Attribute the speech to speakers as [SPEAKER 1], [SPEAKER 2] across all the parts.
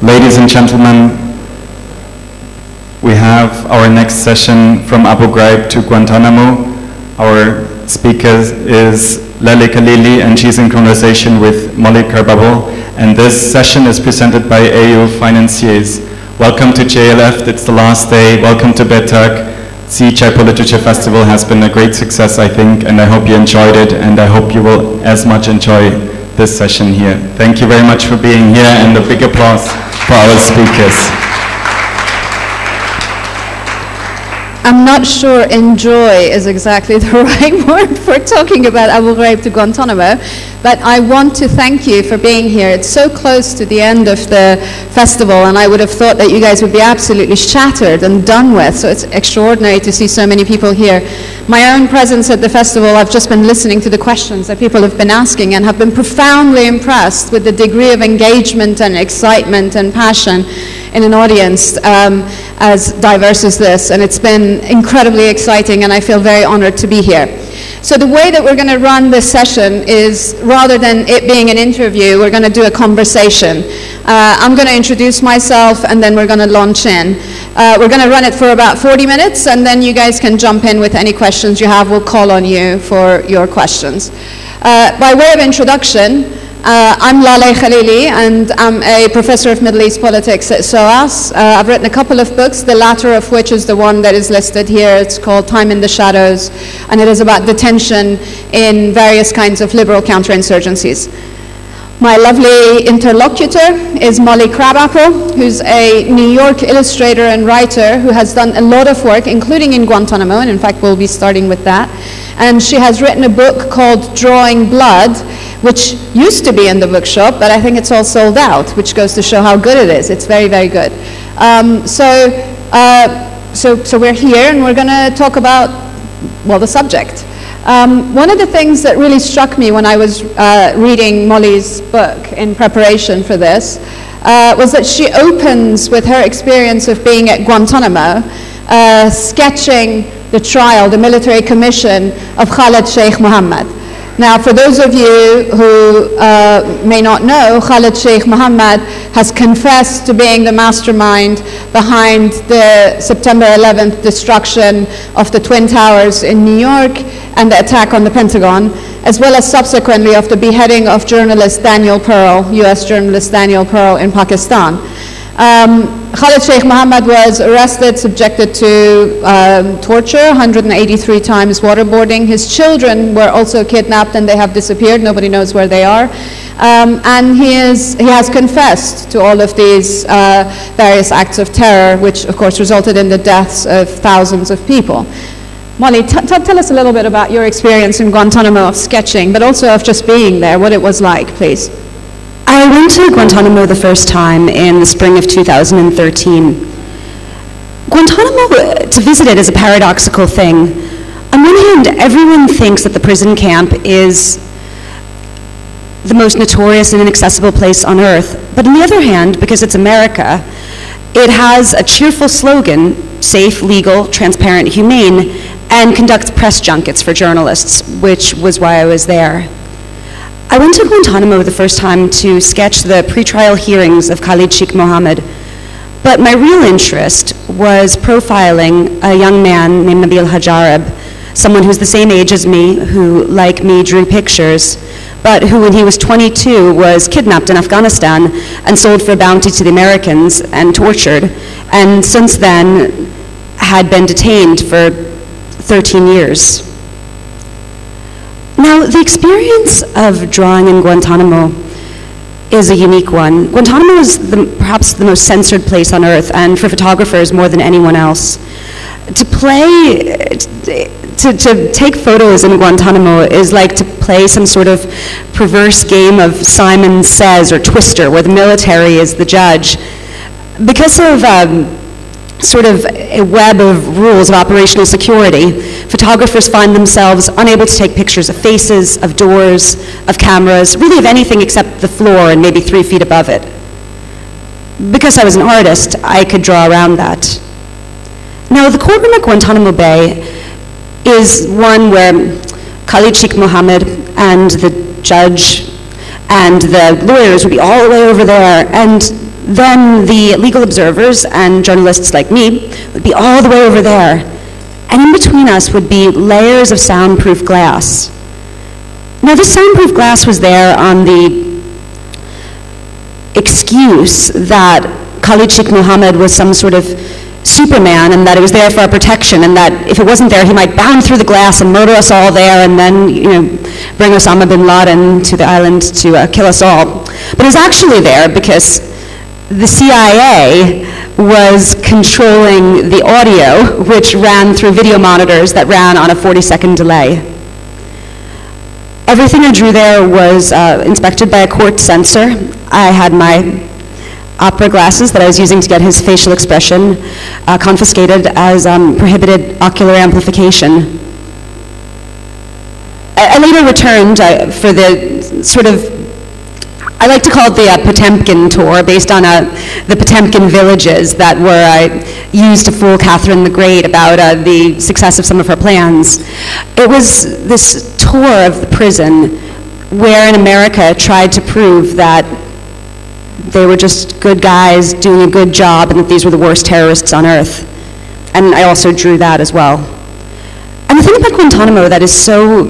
[SPEAKER 1] Ladies and gentlemen, we have our next session from Abu Ghraib to Guantanamo. Our speaker is Laleh Khalili, and she's in conversation with Molly Crabapple. And this session is presented by AU Financiers. Welcome to JLF, it's the last day. Welcome to Betak. The Jaipur Literature Festival has been a great success, I think, and I hope you enjoyed it, and I hope you will as much enjoy this session here. Thank you very much for being here, and a big applause for our speakers.
[SPEAKER 2] I'm not sure enjoy is exactly the right word for talking about Abu Ghraib to Guantanamo, but I want to thank you for being here. It's so close to the end of the festival, and I would have thought that you guys would be absolutely shattered and done with, so it's extraordinary to see so many people here. My own presence at the festival, I've just been listening to the questions that people have been asking and have been profoundly impressed with the degree of engagement and excitement and passion in an audience as diverse as this, and it's been incredibly exciting, and I feel very honored to be here. So the way that we're going to run this session is, rather than it being an interview, we're going to do a conversation. I'm going to introduce myself, and then we're going to launch in. We're going to run it for about 40 minutes, and then you guys can jump in with any questions you have. We'll call on you for your questions. By way of introduction, I'm Laleh Khalili, and I'm a professor of Middle East politics at SOAS. I've written a couple of books, the latter of which is the one that is listed here. It's called Time in the Shadows, and it is about detention in various kinds of liberal counterinsurgencies. My lovely interlocutor is Molly Crabapple, who's a New York illustrator and writer who has done a lot of work, including in Guantanamo, and in fact we'll be starting with that. And she has written a book called Drawing Blood, which used to be in the bookshop, but I think it's all sold out, which goes to show how good it is. It's very, very good. So we're here, and we're going to talk about, well, the subject. One of the things that really struck me when I was reading Molly's book in preparation for this was that she opens with her experience of being at Guantanamo, sketching the trial, the military commission of Khalid Sheikh Mohammed. Now, for those of you who may not know, Khalid Sheikh Mohammed has confessed to being the mastermind behind the September 11th destruction of the Twin Towers in New York and the attack on the Pentagon, as well as subsequently of the beheading of journalist Daniel Pearl, US journalist Daniel Pearl in Pakistan. Khalid Sheikh Mohammed was arrested, subjected to torture, 183 times waterboarding. His children were also kidnapped, and they have disappeared. Nobody knows where they are. And he has confessed to all of these various acts of terror, which of course resulted in the deaths of thousands of people. Molly, tell us a little bit about your experience in Guantanamo of sketching, but also of just being there, what it was like, please.
[SPEAKER 3] I went to Guantanamo the first time in the spring of 2013. Guantanamo, to visit it, is a paradoxical thing. On one hand, everyone thinks that the prison camp is the most notorious and inaccessible place on earth. But on the other hand, because it's America, it has a cheerful slogan: safe, legal, transparent, humane, and conducts press junkets for journalists, which was why I was there. I went to Guantanamo the first time to sketch the pretrial hearings of Khalid Sheikh Mohammed, but my real interest was profiling a young man named Ghraib, someone who's the same age as me, who, like me, drew pictures, but who, when he was 22, was kidnapped in Afghanistan and sold for a bounty to the Americans and tortured, and since then had been detained for 13 years. Now, the experience of drawing in Guantanamo is a unique one. Guantanamo is perhaps the most censored place on earth, and for photographers more than anyone else. To take photos in Guantanamo is like to play some sort of perverse game of Simon Says or Twister, where the military is the judge. Because of sort of a web of rules of operational security, photographers find themselves unable to take pictures of faces, of doors, of cameras, really of anything except the floor and maybe 3 feet above it. Because I was an artist, I could draw around that. Now, the courtroom at Guantanamo Bay is one where Khalid Sheikh Mohammed and the judge and the lawyers would be all the way over there, and then the legal observers and journalists like me would be all the way over there. And in between us would be layers of soundproof glass. Now, this soundproof glass was there on the excuse that Khalid Sheikh Mohammed was some sort of Superman and that it was there for our protection, and that if it wasn't there, he might bound through the glass and murder us all there and then, bring Osama bin Laden to the island to kill us all. But it was actually there because the CIA was controlling the audio, which ran through video monitors that ran on a 40-second delay. Everything I drew there was inspected by a court censor. I had my opera glasses that I was using to get his facial expression confiscated as prohibited ocular amplification. I later returned for the sort of, I like to call it the Potemkin tour, based on the Potemkin villages that were used to fool Catherine the Great about the success of some of her plans. It was this tour of the prison where in America tried to prove that they were just good guys doing a good job and that these were the worst terrorists on earth. And I also drew that as well. And the thing about Guantanamo that is so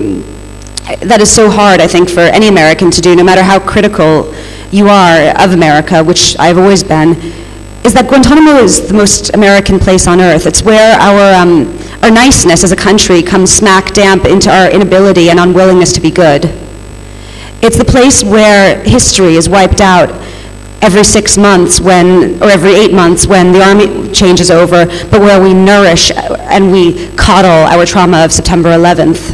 [SPEAKER 3] hard, I think, for any American to do, no matter how critical you are of America, which I've always been, is that Guantanamo is the most American place on earth. It's where our niceness as a country comes smack damp into our inability and unwillingness to be good. It's the place where history is wiped out every 6 months or every 8 months when the army changes over, but where we nourish and we coddle our trauma of September 11th.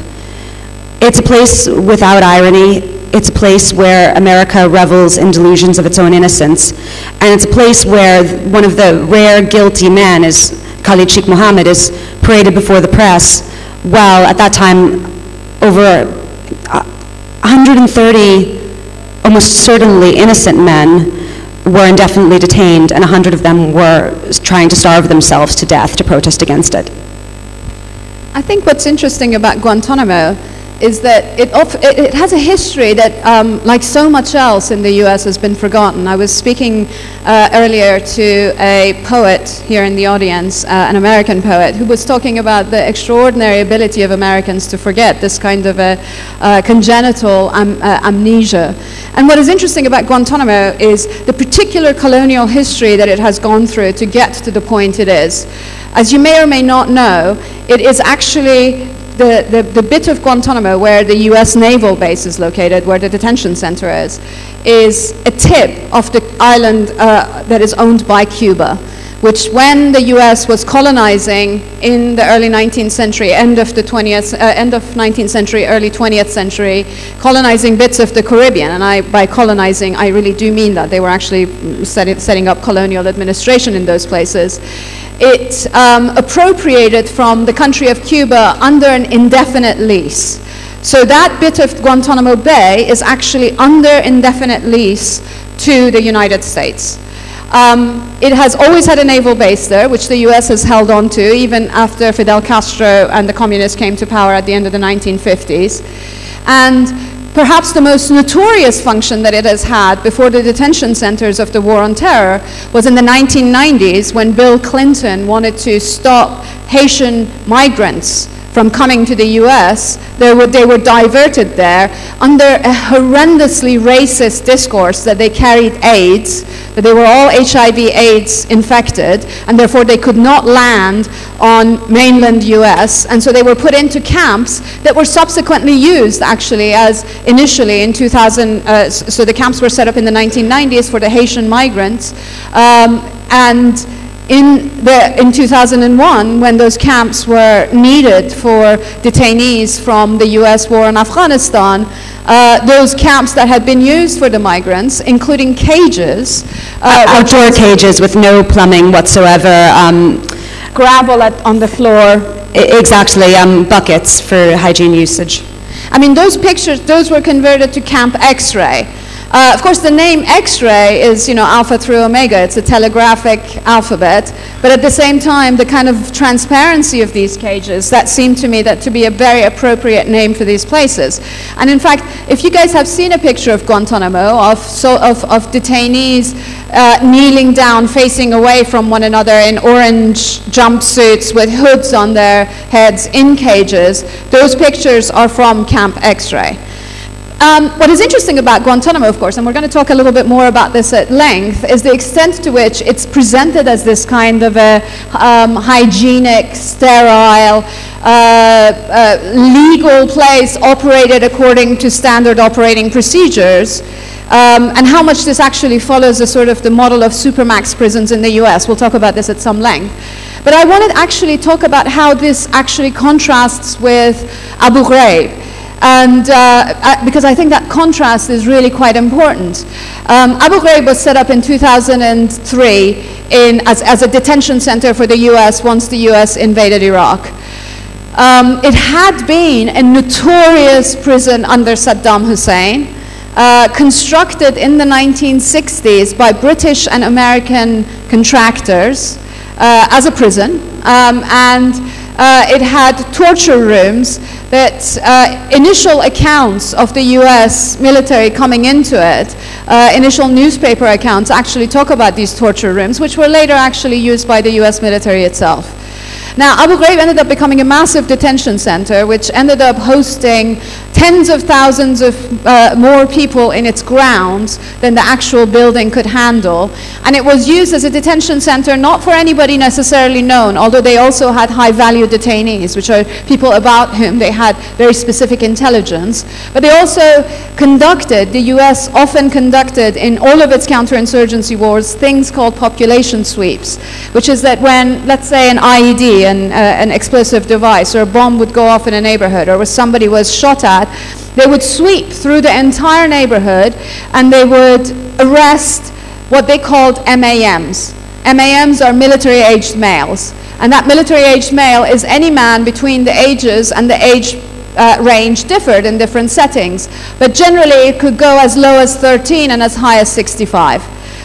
[SPEAKER 3] It's a place without irony. It's a place where America revels in delusions of its own innocence. And it's a place where one of the rare guilty men, Khalid Sheikh Mohammed, is paraded before the press, while at that time over 130 almost certainly innocent men were indefinitely detained, and 100 of them were trying to starve themselves to death to protest against it.
[SPEAKER 2] I think what's interesting about Guantanamo is that it has a history that, like so much else in the US, has been forgotten. I was speaking earlier to a poet here in the audience, an American poet, who was talking about the extraordinary ability of Americans to forget, this kind of a congenital amnesia. And what is interesting about Guantanamo is the particular colonial history that it has gone through to get to the point it is. As you may or may not know, it is actually the bit of Guantanamo where the US naval base is located, where the detention center is a tip of the island that is owned by Cuba, which when the US was colonizing in the early 19th century, end of 19th century, early 20th century, colonizing bits of the Caribbean, and by colonizing, I really do mean that. They were actually setting up colonial administration in those places. It appropriated from the country of Cuba under an indefinite lease. So that bit of Guantanamo Bay is actually under indefinite lease to the United States. It has always had a naval base there, which the US has held on to, even after Fidel Castro and the communists came to power at the end of the 1950s. And perhaps the most notorious function that it has had before the detention centers of the War on Terror was in the 1990s, when Bill Clinton wanted to stop Haitian migrants from coming to the US. They were diverted there under a horrendously racist discourse that they carried AIDS, that they were all HIV/AIDS infected, and therefore they could not land on mainland US. And so they were put into camps that were subsequently used, actually, as initially in 2000, so the camps were set up in the 1990s for the Haitian migrants. And in 2001, when those camps were needed for detainees from the US war in Afghanistan, those camps that had been used for the migrants, including cages.
[SPEAKER 3] Outdoor cages with no plumbing whatsoever.
[SPEAKER 2] Gravel on the floor.
[SPEAKER 3] Exactly, buckets for hygiene usage.
[SPEAKER 2] I mean, those pictures, those were converted to Camp X-Ray. Of course, the name X-ray is, alpha through omega. It's a telegraphic alphabet. But at the same time, the kind of transparency of these cages, that seemed to me that to be a very appropriate name for these places. And in fact, if you guys have seen a picture of Guantanamo, of detainees kneeling down, facing away from one another in orange jumpsuits with hoods on their heads in cages, those pictures are from Camp X-ray. What is interesting about Guantanamo, of course, and we're going to talk a little bit more about this at length, is the extent to which it's presented as this kind of a hygienic, sterile, legal place operated according to standard operating procedures, and how much this actually follows the model of supermax prisons in the US. We'll talk about this at some length. But I wanted to actually talk about how this actually contrasts with Abu Ghraib. And because I think that contrast is really quite important. Abu Ghraib was set up in 2003 as a detention center for the US once the US invaded Iraq. It had been a notorious prison under Saddam Hussein, constructed in the 1960s by British and American contractors as a prison, and it had torture rooms that initial accounts of the US military coming into it, initial newspaper accounts actually talk about these torture rooms, which were later actually used by the US military itself. Now, Abu Ghraib ended up becoming a massive detention center, which ended up hosting tens of thousands of more people in its grounds than the actual building could handle. And it was used as a detention center not for anybody necessarily known, although they also had high-value detainees, which are people about whom they had very specific intelligence. But they also conducted, the US often conducted in all of its counterinsurgency wars, things called population sweeps, which is that when, let's say, an IED, an explosive device, or a bomb would go off in a neighborhood, or somebody was shot at, they would sweep through the entire neighborhood and they would arrest what they called MAMs. MAMs are military-aged males. And that military-aged male is any man between the ages, and the age range differed in different settings. But generally, it could go as low as 13 and as high as 65.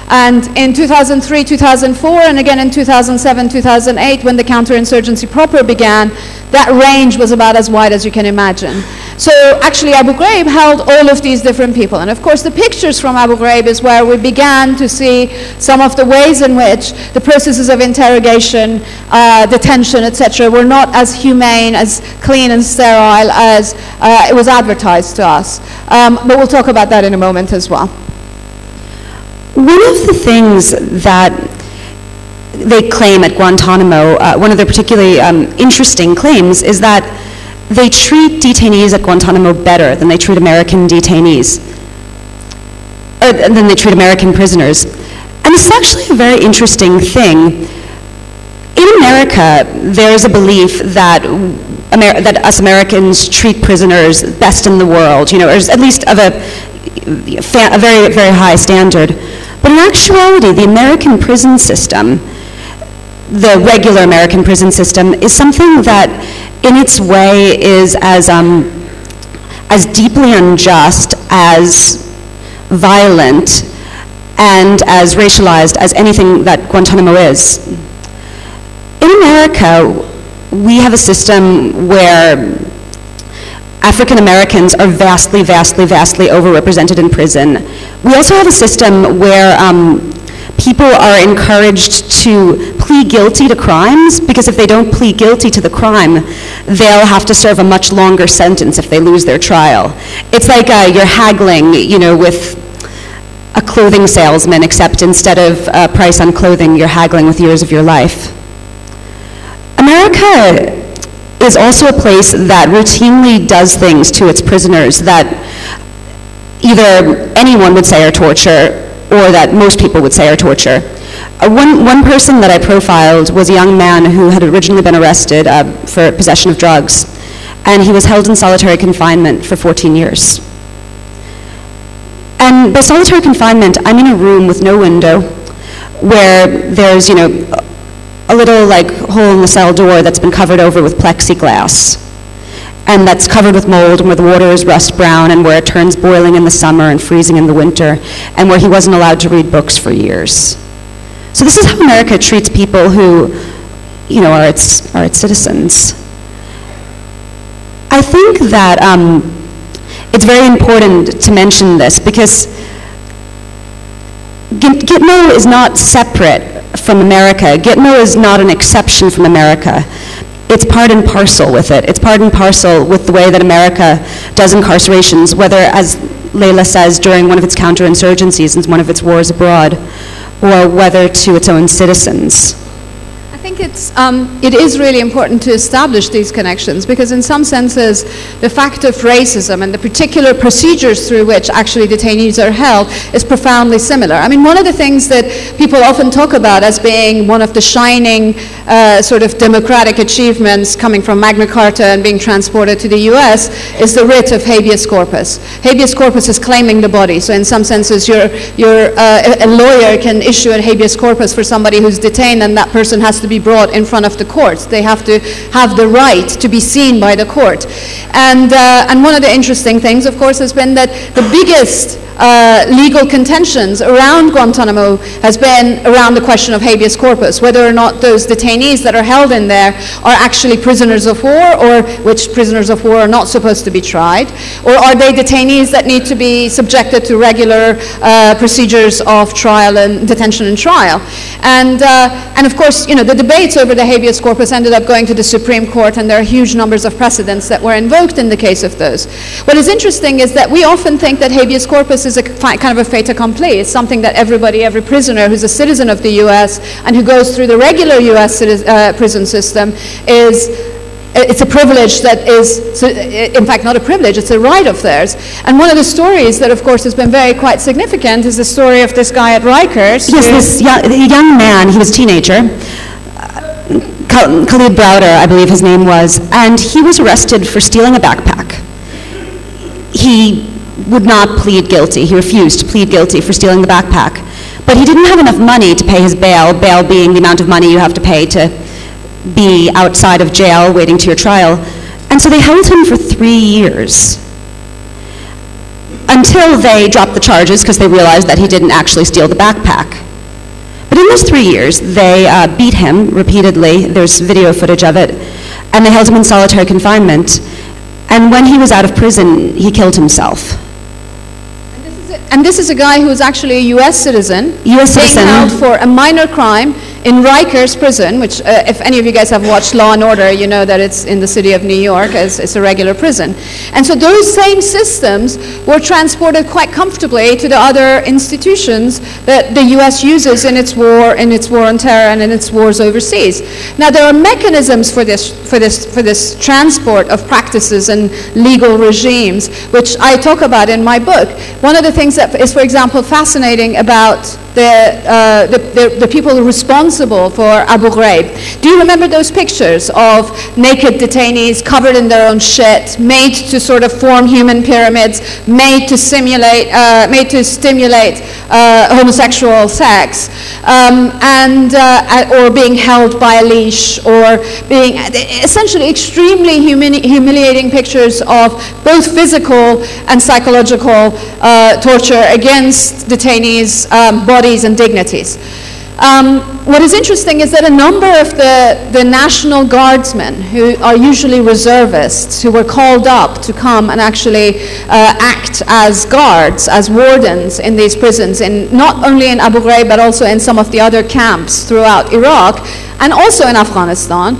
[SPEAKER 2] And in 2003, 2004, and again in 2007, 2008, when the counterinsurgency proper began, that range was about as wide as you can imagine. So actually, Abu Ghraib held all of these different people. And of course, the pictures from Abu Ghraib is where we began to see some of the ways in which the processes of interrogation, detention, etc., were not as humane, as clean and sterile as it was advertised to us. But we'll talk about that in a moment as well.
[SPEAKER 3] One of the things that they claim at Guantanamo, one of their particularly interesting claims, is that they treat detainees at Guantanamo better than they treat American detainees, than they treat American prisoners. And this is actually a very interesting thing. In America, there is a belief that that us Americans treat prisoners best in the world, or at least of a very, very high standard. But in actuality, the American prison system, the regular American prison system, is something that in its way is as deeply unjust, as violent, and as racialized as anything that Guantanamo is. In America, we have a system where African Americans are vastly, vastly, vastly overrepresented in prison. We also have a system where people are encouraged to plead guilty to crimes, because if they don't plead guilty to the crime, they'll have to serve a much longer sentence if they lose their trial. It's like you're haggling, with a clothing salesman, except instead of a price on clothing, you're haggling with years of your life. America is also a place that routinely does things to its prisoners that either anyone would say are torture, or that most people would say are torture. One person that I profiled was a young man who had originally been arrested for possession of drugs, and he was held in solitary confinement for 14 years. And by solitary confinement, I'm in a room with no window, where there's, a little hole in the cell door that's been covered over with plexiglass. and that's covered with mold, and where the water is rust brown, and where it turns boiling in the summer and freezing in the winter, and where he wasn't allowed to read books for years. So this is how America treats people who, you know, are its citizens. I think that it's very important to mention this because Gitmo is not separate from America. Gitmo is not an exception from America. It's part and parcel with it. It's part and parcel with the way that America does incarcerations, whether, as Layla says, during one of its counterinsurgencies and one of its wars abroad, or whether to its own citizens.
[SPEAKER 2] I think it is really important to establish these connections because in some senses the fact of racism and the particular procedures through which actually detainees are held is profoundly similar. I mean, one of the things that people often talk about as being one of the shining sort of democratic achievements coming from Magna Carta and being transported to the US is the writ of habeas corpus. Habeas corpus is claiming the body, so in some senses a lawyer can issue a habeas corpus for somebody who's detained, and that person has to be brought in front of the courts. They have to have the right to be seen by the court. And one of the interesting things, of course, has been that the biggest legal contentions around Guantanamo has been around the question of habeas corpus, whether or not those detainees that are held in there are actually prisoners of war, or which prisoners of war are not supposed to be tried, or are they detainees that need to be subjected to regular procedures of trial and detention and trial. And of course, you know, the debates over the habeas corpus ended up going to the Supreme Court, and there are huge numbers of precedents that were invoked in the case of those. What is interesting is that we often think that habeas corpus is a kind of a fait accompli. It's something that every prisoner who's a citizen of the US and who goes through the regular US prison system it's a privilege that is, in fact, not a privilege, it's a right of theirs. And one of the stories that, of course, has been quite significant is the story of this guy at Rikers.
[SPEAKER 3] Yes, this young man, he was a teenager, Khalid Browder, I believe his name was, and he was arrested for stealing a backpack. He would not plead guilty. He refused to plead guilty for stealing the backpack. But he didn't have enough money to pay his bail, bail being the amount of money you have to pay to be outside of jail waiting to your trial. And so they held him for 3 years until they dropped the charges because they realized that he didn't actually steal the backpack. But in those 3 years, they beat him repeatedly. There's video footage of it. And they held him in solitary confinement. And when he was out of prison, he killed himself.
[SPEAKER 2] And this is a guy who is actually a US citizen,
[SPEAKER 3] US citizen,
[SPEAKER 2] being held for a minor crime in Rikers prison, which if any of you guys have watched Law and Order, you know that it's in the city of New York, it's a regular prison. And so those same systems were transported quite comfortably to the other institutions that the US uses in its war on terror and in its wars overseas. Now there are mechanisms for this transport of practices and legal regimes, which I talk about in my book. One of the things that is, for example, fascinating about the people responsible for Abu Ghraib. Do you remember those pictures of naked detainees covered in their own shit, made to sort of form human pyramids, made to stimulate homosexual sex, or being held by a leash, or being essentially extremely humiliating pictures of both physical and psychological torture against detainees' bodies and dignities. What is interesting is that a number of the National Guardsmen, who are usually reservists, who were called up to come and actually act as guards, as wardens in these prisons, not only in Abu Ghraib, but also in some of the other camps throughout Iraq, and also in Afghanistan.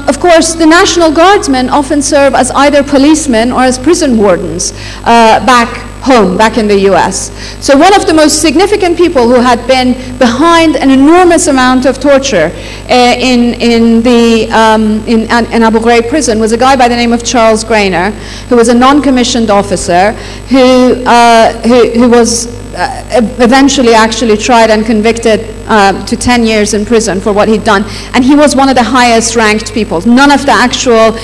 [SPEAKER 2] Of course, the National Guardsmen often serve as either policemen or as prison wardens back home, back in the US. So one of the most significant people who had been behind an enormous amount of torture in Abu Ghraib prison was a guy by the name of Charles Grainer, who was a non-commissioned officer who was eventually actually tried and convicted to 10 years in prison for what he'd done. And he was one of the highest ranked people. None of the actual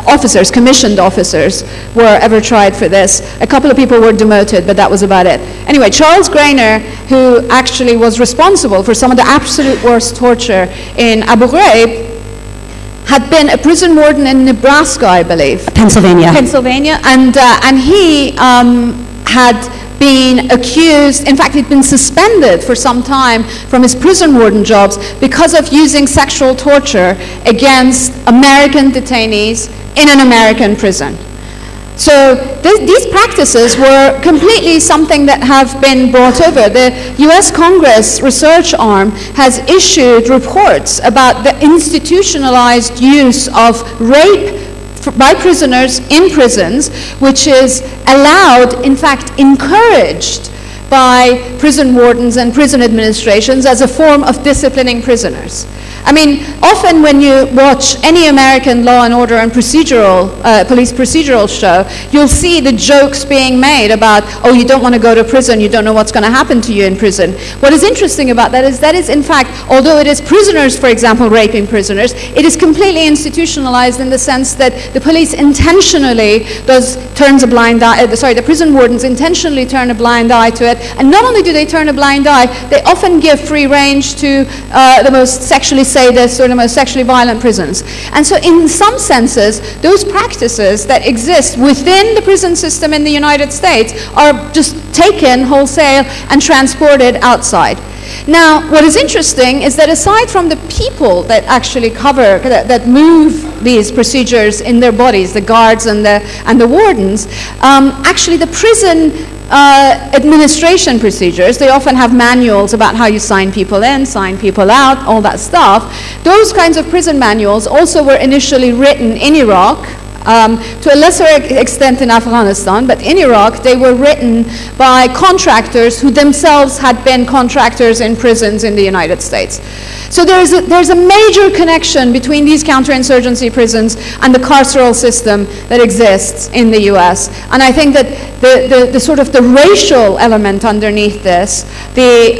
[SPEAKER 2] officers, commissioned officers, were ever tried for this. A couple of people were demoted, but that was about it. Anyway, Charles Grainer, who actually was responsible for some of the absolute worst torture in Abu Ghraib, had been a prison warden in Nebraska, I believe.
[SPEAKER 3] Pennsylvania.
[SPEAKER 2] Pennsylvania, and he had been accused, in fact, he'd been suspended for some time from his prison warden jobs because of using sexual torture against American detainees in an American prison. So these practices were completely something that have been brought over. The US Congress research arm has issued reports about the institutionalized use of rape by prisoners in prisons, which is allowed, in fact, encouraged by prison wardens and prison administrations as a form of disciplining prisoners. I mean, often when you watch any American law and order and procedural, police procedural show, you'll see the jokes being made about, oh, you don't want to go to prison, you don't know what's going to happen to you in prison. What is interesting about that is in fact, although it is prisoners, for example, raping prisoners, it is completely institutionalized in the sense that the police intentionally turns a blind eye, the prison wardens intentionally turn a blind eye to it, and not only do they turn a blind eye, they often give free range to the most sexually sadist or the most sexually violent prisons. And so in some senses, those practices that exist within the prison system in the United States are just taken wholesale and transported outside. Now, what is interesting is that aside from the people that actually that move these procedures in their bodies, the guards and the wardens, actually the prison administration procedures, they often have manuals about how you sign people in, sign people out, all that stuff. Those kinds of prison manuals also were initially written in Iraq, to a lesser extent in Afghanistan, but in Iraq they were written by contractors who themselves had been contractors in prisons in the United States. So there's a major connection between these counterinsurgency prisons and the carceral system that exists in the US. And I think that the sort of the racial element underneath this, the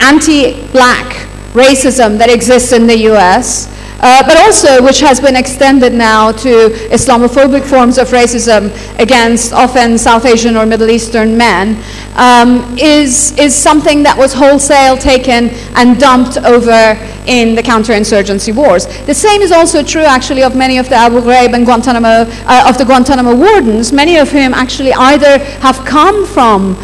[SPEAKER 2] anti-black racism that exists in the US, but also which has been extended now to Islamophobic forms of racism against often South Asian or Middle Eastern men, is something that was wholesale taken and dumped over in the counterinsurgency wars. The same is also true actually of many of the Abu Ghraib and of the Guantanamo wardens, many of whom actually either have come from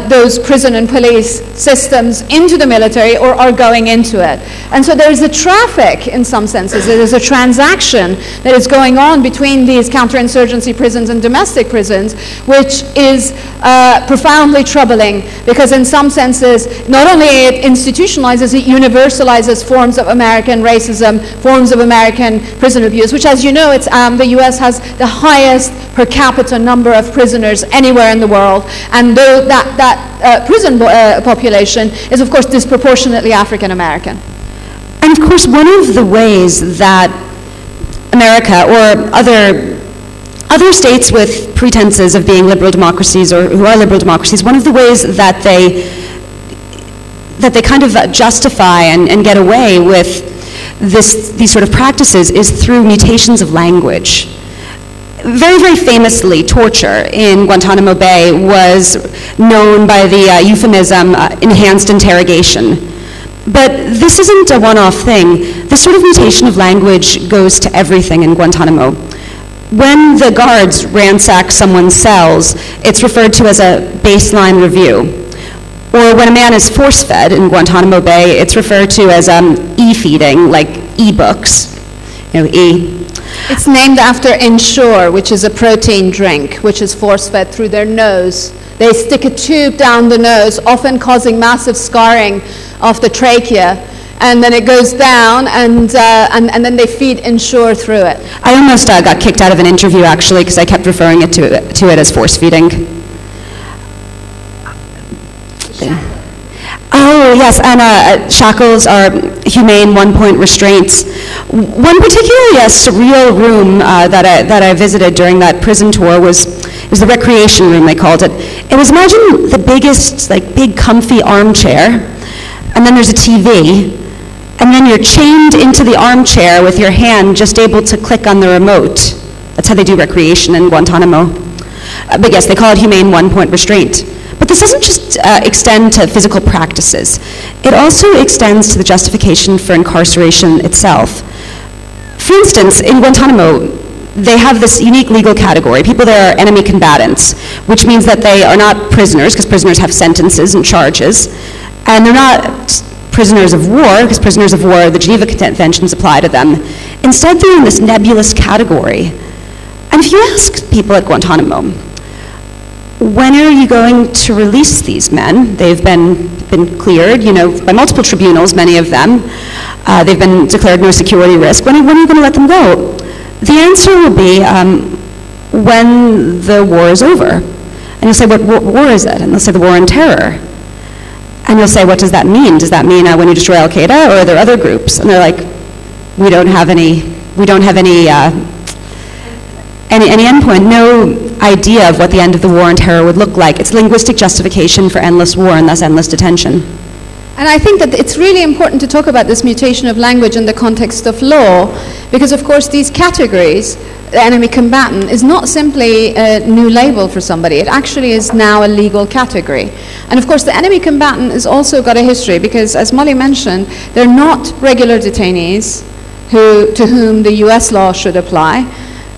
[SPEAKER 2] those prison and police systems into the military or are going into it. And so there's a traffic in some senses, there is a transaction that is going on between these counterinsurgency prisons and domestic prisons, which is profoundly troubling because in some senses, not only it institutionalizes, it universalizes forms of American racism, forms of American prison abuse, which as you know, it's, the US has the highest per capita number of prisoners anywhere in the world, and that prison population is of course disproportionately African American.
[SPEAKER 3] And of course, one of the ways that America or other states with pretenses of being liberal democracies or who are liberal democracies, one of the ways that they kind of justify and get away with these sort of practices is through mutations of language. Very, very famously, torture in Guantanamo Bay was known by the euphemism enhanced interrogation. But this isn't a one-off thing. This sort of mutation of language goes to everything in Guantanamo. When the guards ransack someone's cells, it's referred to as a baseline review. Or when a man is force-fed in Guantanamo Bay, it's referred to as e-feeding, like e-books, e.
[SPEAKER 2] It's named after Ensure, which is a protein drink, which is force-fed through their nose. They stick a tube down the nose, often causing massive scarring of the trachea, and then it goes down, and then they feed Ensure through it.
[SPEAKER 3] I almost got kicked out of an interview, actually, because I kept referring to it as force-feeding. Oh, yes, and shackles are humane one-point restraints. One particularly surreal room that I visited during that prison tour was the recreation room, they called it. It was, imagine the biggest, big comfy armchair, and then there's a TV, and then you're chained into the armchair with your hand just able to click on the remote. That's how they do recreation in Guantanamo. But yes, they call it humane one-point restraint. But this doesn't just extend to physical practices. It also extends to the justification for incarceration itself. For instance, in Guantanamo, they have this unique legal category. People there are enemy combatants, which means that they are not prisoners, because prisoners have sentences and charges, and they're not prisoners of war, because prisoners of war, the Geneva Conventions apply to them. Instead, they're in this nebulous category. And if you ask people at Guantanamo, when are you going to release these men? They've been cleared, by multiple tribunals, many of them. They've been declared no security risk. When are you going to let them go? The answer will be when the war is over. And you'll say, what war is it? And they'll say, the war on terror. And you'll say, what does that mean? Does that mean when you destroy Al-Qaeda, or are there other groups? And they're like, we don't have any endpoint, no idea of what the end of the war on terror would look like. It's linguistic justification for endless war and thus endless detention.
[SPEAKER 2] And I think that it's really important to talk about this mutation of language in the context of law, because of course these categories, the enemy combatant, is not simply a new label for somebody. It actually is now a legal category. And of course the enemy combatant has also got a history, because as Molly mentioned, they're not regular detainees to whom the US law should apply,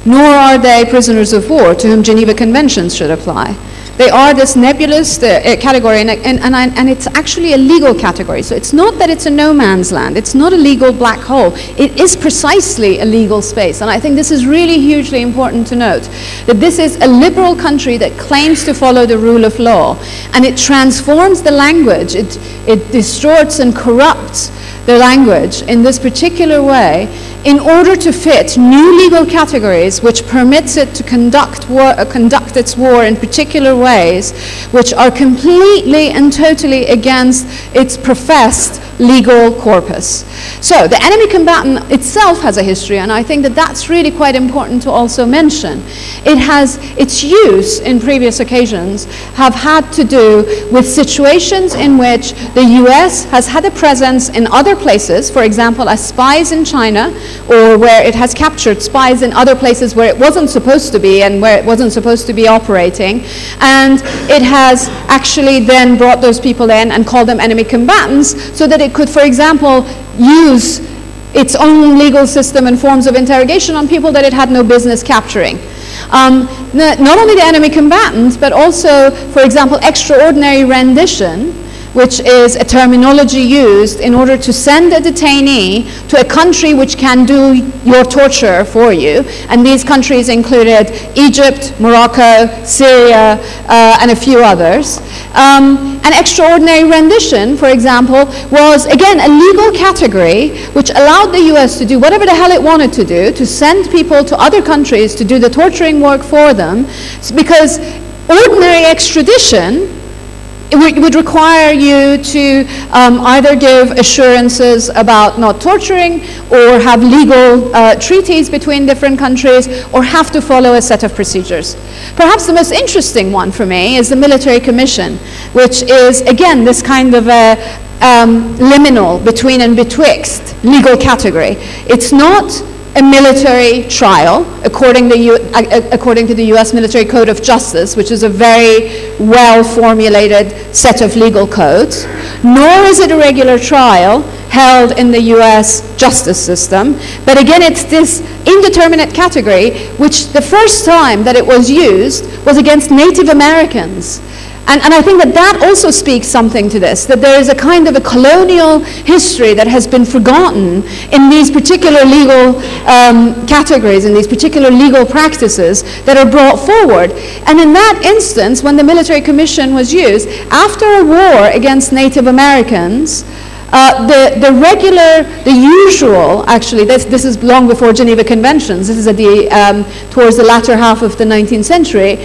[SPEAKER 2] nor are they prisoners of war to whom Geneva Conventions should apply. They are this nebulous category, and it's actually a legal category. So it's not that it's a no man's land. It's not a legal black hole. It is precisely a legal space. And I think this is really hugely important to note, that this is a liberal country that claims to follow the rule of law. And it transforms the language. It distorts and corrupts the language in this particular way in order to fit new legal categories which permits it to conduct its war in particular ways which are completely and totally against its professed legal corpus. So the enemy combatant itself has a history, and I think that that's really quite important to also mention. It has its use in previous occasions have had to do with situations in which the US has had a presence in other places, for example as spies in China, or where it has captured spies in other places where it wasn't supposed to be and where it wasn't supposed to be operating, and it has actually then brought those people in and called them enemy combatants so that it could, for example, use its own legal system and forms of interrogation on people that it had no business capturing. Not only the enemy combatants, but also, for example, extraordinary rendition, which is a terminology used in order to send a detainee to a country which can do your torture for you. And these countries included Egypt, Morocco, Syria, and a few others. An extraordinary rendition, for example, was, again, a legal category which allowed the US to do whatever the hell it wanted to do, to send people to other countries to do the torturing work for them, because ordinary extradition it would require you to either give assurances about not torturing, or have legal treaties between different countries, or have to follow a set of procedures. Perhaps the most interesting one for me is the military commission, which is, again, this kind of a liminal between and betwixt legal category. It's not a military trial, according to the US Military Code of Justice, which is a very well-formulated set of legal codes, nor is it a regular trial held in the US justice system, but again it's this indeterminate category, which the first time that it was used was against Native Americans. And I think that that also speaks something to this, that there is a kind of a colonial history that has been forgotten in these particular legal categories, in these particular legal practices that are brought forward. And in that instance, when the military commission was used, after a war against Native Americans, the usual, actually, this is long before Geneva Conventions, this is at towards the latter half of the 19th century,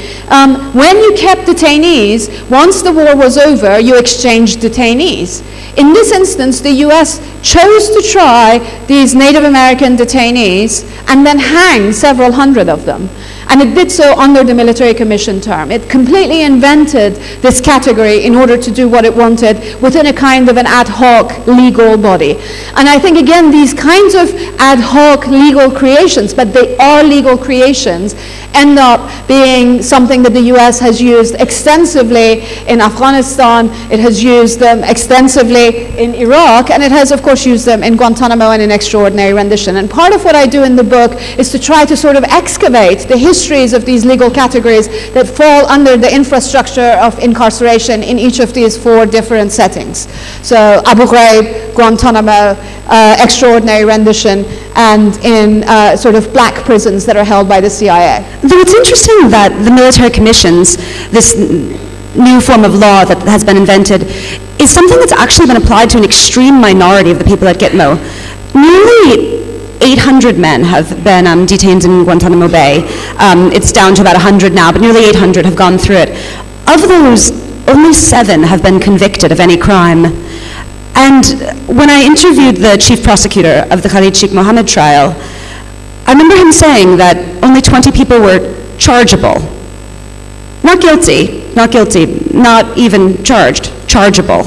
[SPEAKER 2] when you kept detainees, once the war was over, you exchanged detainees. In this instance, the US chose to try these Native American detainees and then hang several hundred of them. And it did so under the military commission term. It completely invented this category in order to do what it wanted within a kind of an ad hoc legal body. And I think, again, these kinds of ad hoc legal creations, but they are legal creations, end up being something that the US has used extensively in Afghanistan, it has used them extensively in Iraq, and it has, of course, used them in Guantanamo and in extraordinary rendition. And part of what I do in the book is to try to sort of excavate the histories of these legal categories that fall under the infrastructure of incarceration in each of these 4 different settings. So Abu Ghraib, Guantanamo, extraordinary rendition, and in sort of black prisons that are held by the CIA.
[SPEAKER 3] Though it's interesting that the military commissions, this new form of law that has been invented, is something that's actually been applied to an extreme minority of the people at Gitmo. Nearly 800 men have been detained in Guantanamo Bay. It's down to about 100 now, but nearly 800 have gone through it. Of those, only 7 have been convicted of any crime. And when I interviewed the chief prosecutor of the Khalid Sheikh Mohammed trial, I remember him saying that only 20 people were chargeable. Not guilty, not even charged, chargeable.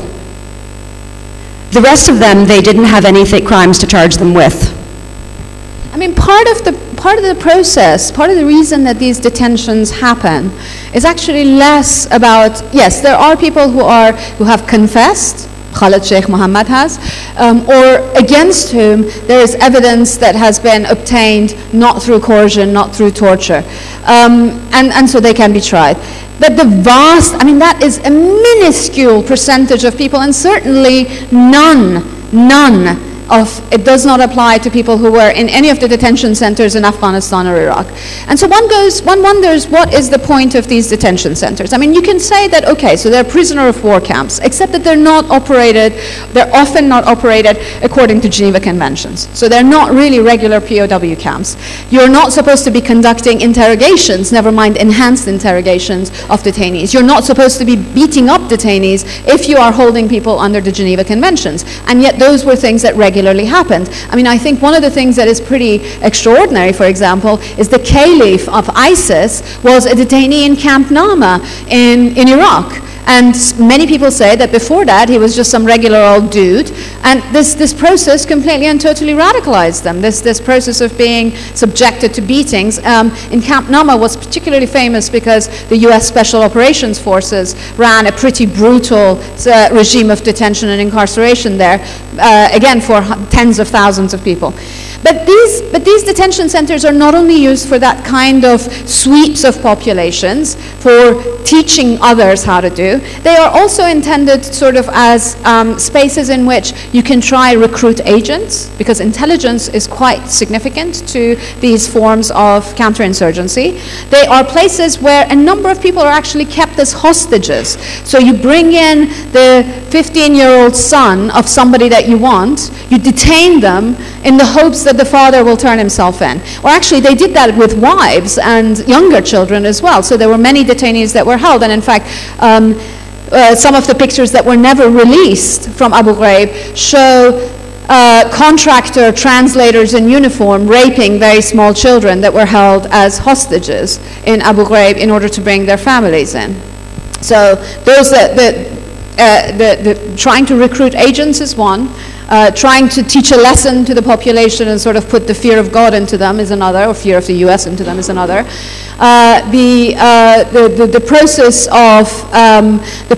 [SPEAKER 3] The rest of them, they didn't have any crimes to charge them with.
[SPEAKER 2] I mean, part of the process, part of the reason that these detentions happen is actually less about, yes, there are people who have confessed, Khalid Sheikh Mohammed has, or against whom there is evidence that has been obtained not through coercion, not through torture, and so they can be tried. But the vast, I mean, that is a minuscule percentage of people, and certainly none of, it does not apply to people who were in any of the detention centers in Afghanistan or Iraq. And so one wonders, what is the point of these detention centers? I mean, you can say that, okay, so they're prisoner of war camps, except that they're often not operated according to Geneva Conventions. So they're not really regular POW camps. You're not supposed to be conducting interrogations, never mind enhanced interrogations of detainees. You're not supposed to be beating up detainees if you are holding people under the Geneva Conventions. And yet those were things that regularly happened. I mean, I think one of the things that is pretty extraordinary, for example, is the caliph of ISIS was a detainee in Camp Nama in Iraq. And many people say that before that he was just some regular old dude, and this process completely and totally radicalized them. This process of being subjected to beatings in Camp Nama was particularly famous because the US Special Operations Forces ran a pretty brutal regime of detention and incarceration there, again for tens of thousands of people. But these detention centers are not only used for that kind of sweeps of populations, for teaching others how to do, they are also intended sort of as spaces in which you can try recruit agents, because intelligence is quite significant to these forms of counterinsurgency. They are places where a number of people are actually kept as hostages. So you bring in the 15-year-old son of somebody that you want, you detain them in the hopes that the father will turn himself in. Or actually, they did that with wives and younger children as well. So there were many detainees that were held. And in fact, some of the pictures that were never released from Abu Ghraib show contractor translators in uniform raping very small children that were held as hostages in Abu Ghraib in order to bring their families in. So those trying to recruit agents is one. Trying to teach a lesson to the population and sort of put the fear of God into them is another, or fear of the US into them is another. The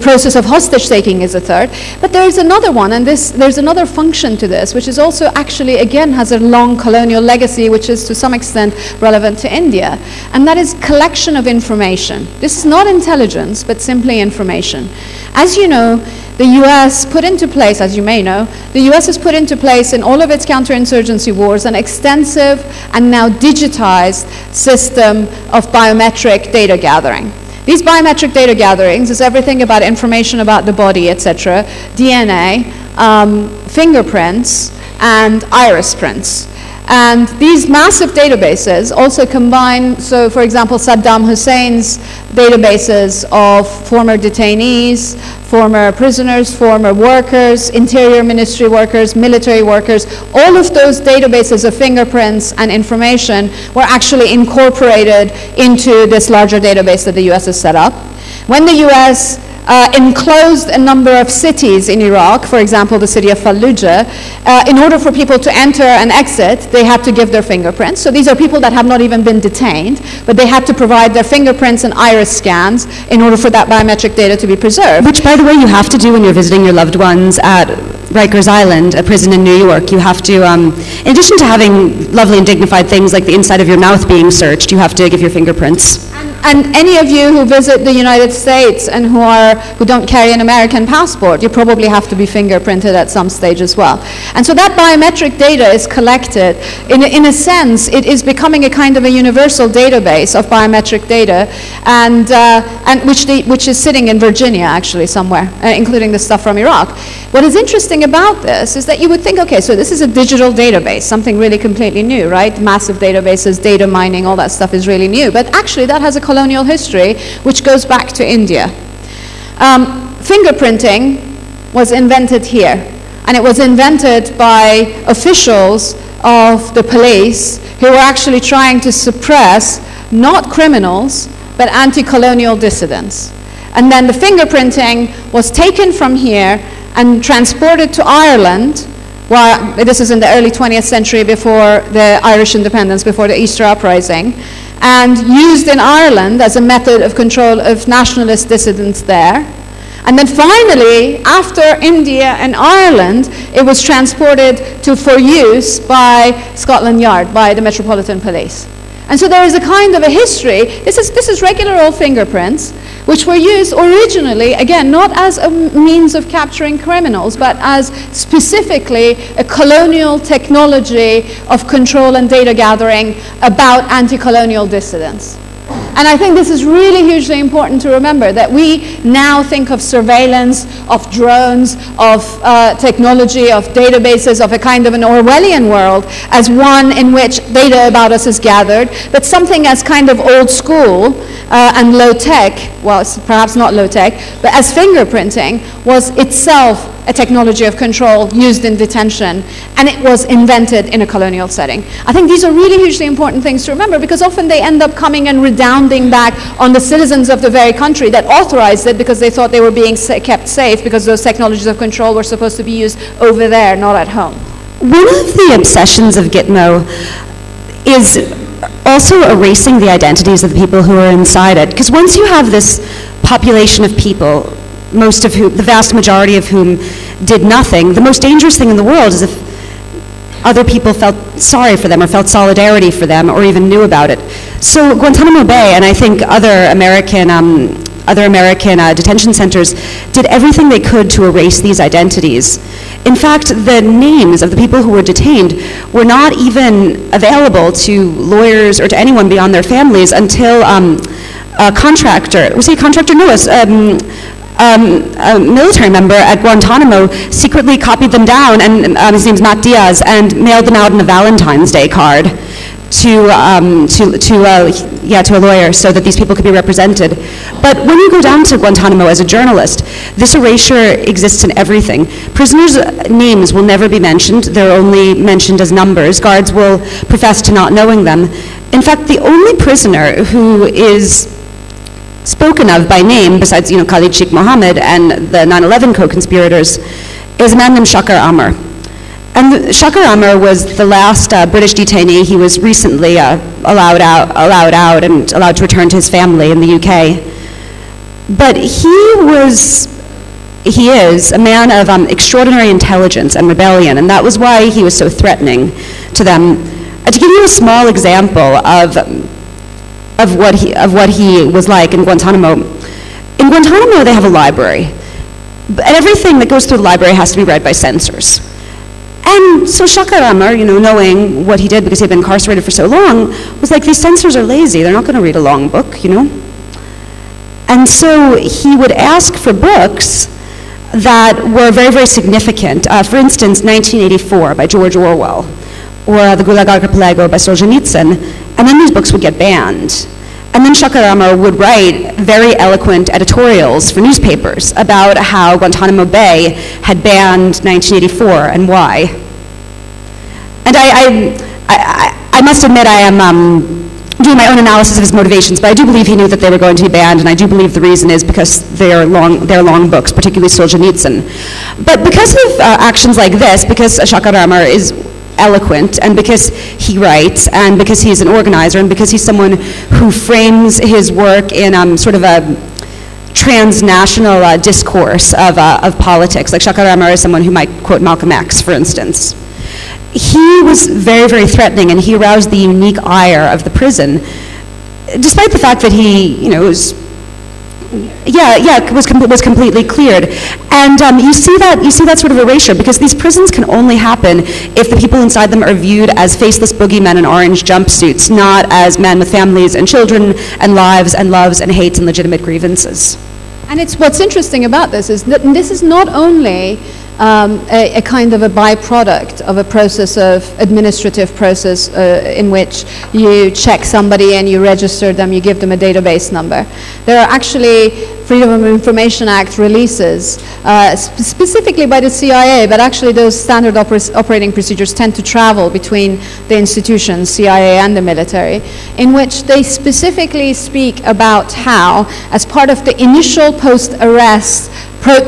[SPEAKER 2] process of hostage taking is a third. But there's another one, and there's another function to this, which is also actually, again, has a long colonial legacy, which is to some extent relevant to India, and that is collection of information. This is not intelligence, but simply information. As you know, the US put into place, as you may know, the US has put into place in all of its counterinsurgency wars an extensive and now digitized system of biometric data gathering. These biometric data gatherings is everything about information about the body, etc., DNA, fingerprints, and iris prints. And these massive databases also combine, so for example, Saddam Hussein's databases of former detainees, former prisoners, former workers, interior ministry workers, military workers, all of those databases of fingerprints and information were actually incorporated into this larger database that the US has set up. When the US enclosed a number of cities in Iraq, for example, the city of Fallujah, in order for people to enter and exit, they had to give their fingerprints. So these are people that have not even been detained, but they had to provide their fingerprints and iris scans in order for that biometric data to be preserved.
[SPEAKER 3] Which, by the way, you have to do when you're visiting your loved ones at Rikers Island, a prison in New York. You have to, in addition to having lovely and dignified things like the inside of your mouth being searched, you have to give your fingerprints.
[SPEAKER 2] And any of you who visit the United States and who don't carry an American passport, you probably have to be fingerprinted at some stage as well. And so that biometric data is collected. In a sense, it is becoming a kind of a universal database of biometric data, and which is sitting in Virginia, actually, somewhere, including the stuff from Iraq. What is interesting about this is that you would think, okay, so this is a digital database, something really completely new, right? Massive databases, data mining, all that stuff is really new. But actually, that has a colonial history, which goes back to India. Fingerprinting was invented here, and it was invented by officials of the police who were actually trying to suppress not criminals, but anti-colonial dissidents. And then the fingerprinting was taken from here and transported to Ireland. Well, this is in the early 20th century, before the Irish independence, before the Easter Uprising, and used in Ireland as a method of control of nationalist dissidents there. And then finally, after India and Ireland, it was transported for use by Scotland Yard, by the Metropolitan Police. And so there is a kind of a history. This is regular old fingerprints, which were used originally, again, not as a means of capturing criminals, but as specifically a colonial technology of control and data gathering about anti-colonial dissidents. And I think this is really hugely important to remember, that we now think of surveillance, of drones, of technology, of databases, of a kind of an Orwellian world as one in which data about us is gathered, but something as kind of old school and low tech, well, it's perhaps not low tech, but as fingerprinting was itself a technology of control used in detention, and it was invented in a colonial setting. I think these are really hugely important things to remember, because often they end up coming and redounding back on the citizens of the very country that authorized it, because they thought they were being kept safe, because those technologies of control were supposed to be used over there, not at home.
[SPEAKER 3] One of the obsessions of Gitmo is also erasing the identities of the people who are inside it, because once you have this population of people, most of whom, the vast majority of whom did nothing, the most dangerous thing in the world is if other people felt sorry for them or felt solidarity for them or even knew about it. So Guantanamo Bay, and I think other American detention centers, did everything they could to erase these identities. In fact, the names of the people who were detained were not even available to lawyers or to anyone beyond their families until a contractor, was he a contractor? No, a military member at Guantanamo secretly copied them down, and his name's Matt Diaz, and mailed them out in a Valentine's Day card to a lawyer so that these people could be represented. But when you go down to Guantanamo as a journalist, this erasure exists in everything. Prisoners' names will never be mentioned. They're only mentioned as numbers. Guards will profess to not knowing them. In fact, the only prisoner who is spoken of by name, besides Khalid Sheikh Mohammed and the 9/11 co-conspirators, is a man named Shakar Amar. And Shakar Amar was the last British detainee. He was recently allowed out and allowed to return to his family in the UK. But he is a man of extraordinary intelligence and rebellion, and that was why he was so threatening to them. To give you a small example of what he was like in Guantanamo. In Guantanamo, they have a library, and everything that goes through the library has to be read by censors. And so Shakar Amar, knowing what he did because he had been incarcerated for so long, was like, these censors are lazy. They're not going to read a long book, And so he would ask for books that were very, very significant. For instance, 1984 by George Orwell, or The Gulag Archipelago by Solzhenitsyn, and then these books would get banned. And then Shakaramer would write very eloquent editorials for newspapers about how Guantanamo Bay had banned 1984 and why. And I must admit I am doing my own analysis of his motivations, but I do believe he knew that they were going to be banned, and I do believe the reason is because they're long books, particularly Solzhenitsyn. But because of actions like this, because Shakaramer is eloquent, and because he writes, and because he's an organizer, and because he's someone who frames his work in sort of a transnational discourse of politics, like Shakaramer is someone who might quote Malcolm X, for instance. He was very, very threatening, and he aroused the unique ire of the prison, despite the fact that he, you know, was completely cleared. And you see that sort of erasure, because these prisons can only happen if the people inside them are viewed as faceless boogeymen in orange jumpsuits, not as men with families and children and lives and loves and hates and legitimate grievances.
[SPEAKER 2] And what's interesting about this is that this is not only a kind of a byproduct of a process of administrative process in which you check somebody and you register them, you give them a database number. There are actually Freedom of Information Act releases, specifically by the CIA, but actually those standard operating procedures tend to travel between the institutions, CIA and the military, in which they specifically speak about how, as part of the initial post-arrest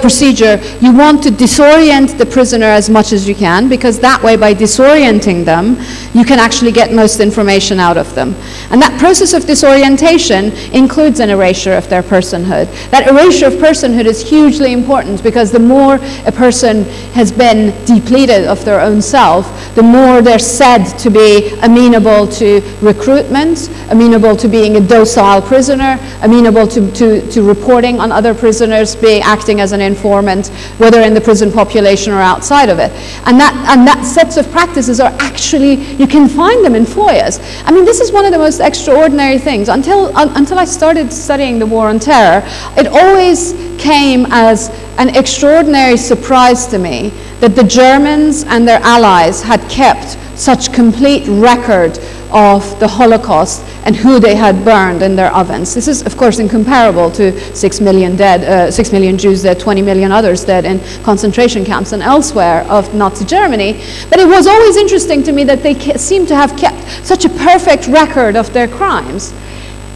[SPEAKER 2] procedure, you want to disorient the prisoner as much as you can, because that way, by disorienting them, you can actually get most information out of them. And that process of disorientation includes an erasure of their personhood. That erasure of personhood is hugely important, because the more a person has been depleted of their own self, the more they're said to be amenable to recruitment, amenable to being a docile prisoner, amenable to reporting on other prisoners, acting as an informant, whether in the prison population or outside of it. And that sets of practices are actually, you can find them in FOIAs. I mean, this is one of the most extraordinary things. Until I started studying the War on Terror, it always came as an extraordinary surprise to me that the Germans and their allies had kept such complete record of the Holocaust and who they had burned in their ovens. This is, of course, incomparable to 6 million dead, 6 million Jews dead, 20 million others dead in concentration camps and elsewhere of Nazi Germany. But it was always interesting to me that they seem to have kept such a perfect record of their crimes.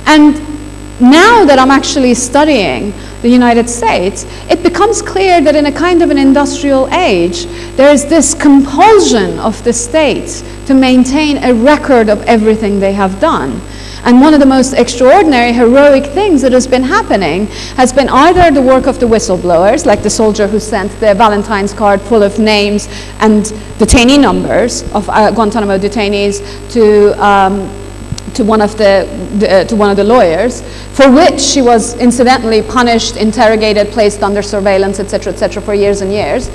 [SPEAKER 2] And now that I'm actually studying the United States, it becomes clear that in a kind of an industrial age, there is this compulsion of the states to maintain a record of everything they have done. And one of the most extraordinary, heroic things that has been happening has been either the work of the whistleblowers, like the soldier who sent the Valentine's card full of names and detainee numbers of Guantanamo detainees to one of the lawyers, for which she was incidentally punished, interrogated, placed under surveillance, etc., for years and years,